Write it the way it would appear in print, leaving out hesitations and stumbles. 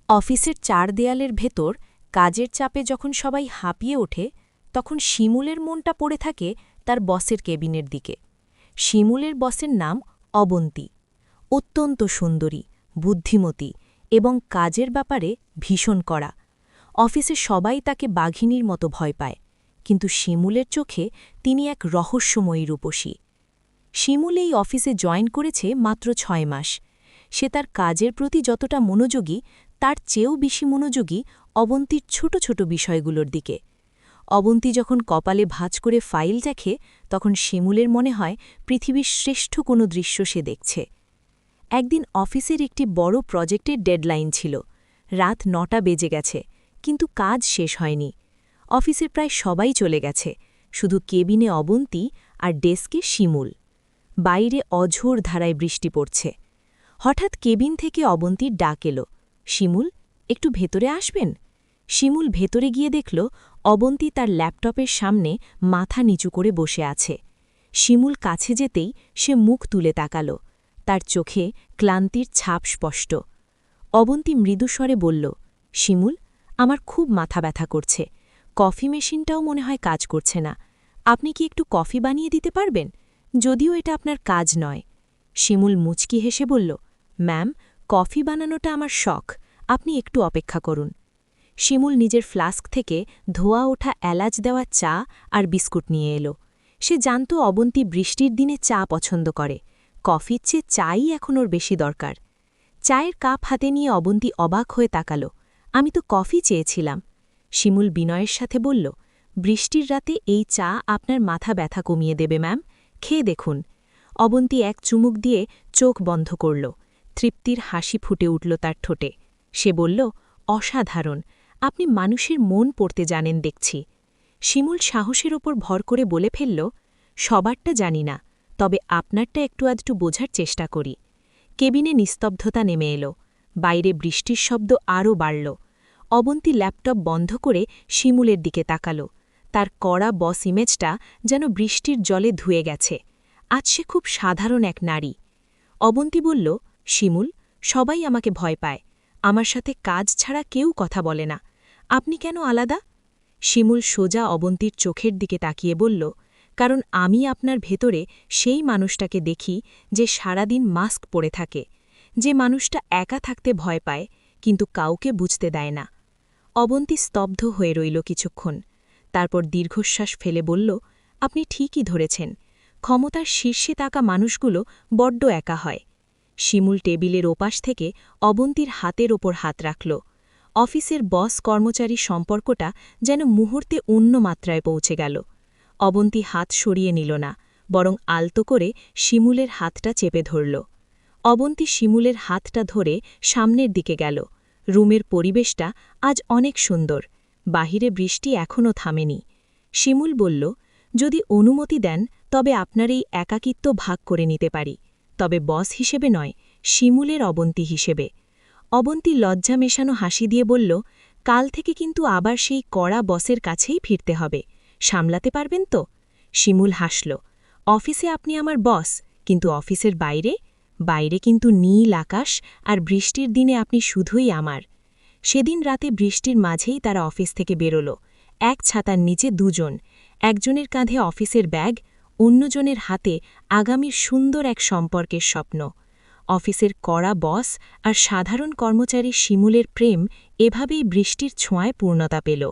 অফিসের চার দেয়ালের ভেতর কাজের চাপে যখন সবাই হাঁপিয়ে ওঠে তখন শিমুলের মনটা পড়ে থাকে তার বসের কেবিনের দিকে। শিমুলের বসের নাম অবন্তী। অত্যন্ত সুন্দরী, বুদ্ধিমতী এবং কাজের ব্যাপারে ভীষণ কড়া। অফিসে সবাই তাকে বাঘিনীর মতো ভয় পায়, কিন্তু শিমুলের চোখে তিনি এক রহস্যময়ী রূপসী। শিমুল এই অফিসে জয়েন করেছে মাত্র 6 মাস। সে তার কাজের প্রতি যতটা মনোযোগী, তার চেয়েও বেশি মনোযোগী অবন্তীর ছোট ছোট বিষয়গুলোর দিকে। অবন্তী যখন কপালে ভাঁজ করে ফাইল দেখে তখন শিমুলের মনে হয় পৃথিবীর শ্রেষ্ঠ কোনো দৃশ্য সে দেখছে। একদিন অফিসের একটি বড় প্রজেক্টের ডেডলাইন ছিল। রাত 9টা বেজে গেছে, কিন্তু কাজ শেষ হয়নি। অফিসের প্রায় সবাই চলে গেছে, শুধু কেবিনে অবন্তী আর ডেস্কে শিমুল। বাইরে অঝোর ধারায় বৃষ্টি পড়ছে। হঠাৎ কেবিন থেকে অবন্তীর ডাক এলো, শিমুল, একটু ভেতরে আসবেন? শিমুল ভেতরে গিয়ে দেখল অবন্তী তার ল্যাপটপের সামনে মাথা নিচু করে বসে আছে। শিমুল কাছে যেতেই সে মুখ তুলে তাকাল। তার চোখে ক্লান্তির ছাপ স্পষ্ট। অবন্তী মৃদুস্বরে বলল, শিমুল, আমার খুব মাথা ব্যথা করছে। কফি মেশিনটাও মনে হয় কাজ করছে না। আপনি কি একটু কফি বানিয়ে দিতে পারবেন? যদিও এটা আপনার কাজ নয়। শিমুল মুচকি হেসে বলল, ম্যাম, কফি বানানোটা আমার শখ, আপনি একটু অপেক্ষা করুন। শিমুল নিজের ফ্লাস্ক থেকে ধোয়া ওঠা এলাচ দেওয়া চা আর বিস্কুট নিয়ে এলো। সে জানত অবন্তী বৃষ্টির দিনে চা পছন্দ করে, কফির চেয়ে চাই এখন ওর বেশি দরকার। চায়ের কাপ হাতে নিয়ে অবন্তী অবাক হয়ে তাকাল, আমি তো কফি চেয়েছিলাম। শিমুল বিনয়ের সাথে বলল, বৃষ্টির রাতে এই চা আপনার মাথা ব্যথা কমিয়ে দেবে ম্যাম, খেয়ে দেখুন। অবন্তী এক চুমুক দিয়ে চোখ বন্ধ করল। তৃপ্তির হাসি ফুটে উঠল তার ঠোঁটে। সে বলল, অসাধারণ, আপনি মানুষের মন পড়তে জানেন দেখছি। শিমুল সাহসের ওপর ভর করে বলে ফেলল, সবারটা জানি না, তবে আপনারটা একটু আধটু বোঝার চেষ্টা করি। কেবিনে নিস্তব্ধতা নেমে এলো। বাইরে বৃষ্টির শব্দ আরও বাড়ল। অবন্তী ল্যাপটপ বন্ধ করে শিমুলের দিকে তাকাল। তার কড়া বস ইমেজটা যেন বৃষ্টির জলে ধুয়ে গেছে। আজ সে খুব সাধারণ এক নারী। অবন্তী বলল, শিমুল, সবাই আমাকে ভয় পায়, আমার সাথে কাজ ছাড়া কেউ কথা বলে না। আপনি কেন আলাদা? শিমুল সোজা অবন্তীর চোখের দিকে তাকিয়ে বলল, কারণ আমি আপনার ভেতরে সেই মানুষটাকে দেখি যে সারাদিন মাস্ক পরে থাকে, যে মানুষটা একা থাকতে ভয় পায় কিন্তু কাউকে বুঝতে দেয় না। অবন্তী স্তব্ধ হয়ে রইল কিছুক্ষণ, তারপর দীর্ঘশ্বাস ফেলে বলল, আপনি ঠিকই ধরেছেন, ক্ষমতার শীর্ষে থাকা মানুষগুলো বড্ড একা হয়। শিমুল টেবিলের ওপাশ থেকে অবন্তীর হাতের ওপর হাত রাখল। অফিসের বস কর্মচারী সম্পর্কটা যেন মুহূর্তে অন্য মাত্রায় পৌঁছে গেল। অবন্তী হাত সরিয়ে নিল না, বরং আলতো করে শিমুলের হাতটা চেপে ধরল। অবন্তী শিমুলের হাতটা ধরে সামনের দিকে গেল। রুমের পরিবেশটা আজ অনেক সুন্দর, বাহিরে বৃষ্টি এখনও থামেনি। শিমুল বলল, যদি অনুমতি দেন তবে আপনার এই একাকিত্ব ভাগ করে নিতে পারি, তবে বস হিসেবে নয়, শিমুলের অবন্তী হিসেবে। অবন্তী লজ্জা মেশানো হাসি দিয়ে বলল, কাল থেকে কিন্তু আবার সেই কড়া বসের কাছেই ফিরতে হবে, সামলাতে পারবেন তো? শিমুল হাসল, অফিসে আপনি আমার বস, কিন্তু অফিসের বাইরে? বাইরে কিন্তু নীল আকাশ আর বৃষ্টির দিনে আপনি শুধুই আমার। সেদিন রাতে বৃষ্টির মাঝেই তারা অফিস থেকে বেরোল। এক ছাতার নিচে দুজন, একজনের কাঁধে অফিসের ব্যাগ, অন্যজনের হাতে আগামীর সুন্দর এক সম্পর্কের স্বপ্ন। অফিসের কড়া বস আর সাধারণ কর্মচারী শিমুলের প্রেম এভাবেই বৃষ্টির ছোঁয়ায় পূর্ণতা পেল।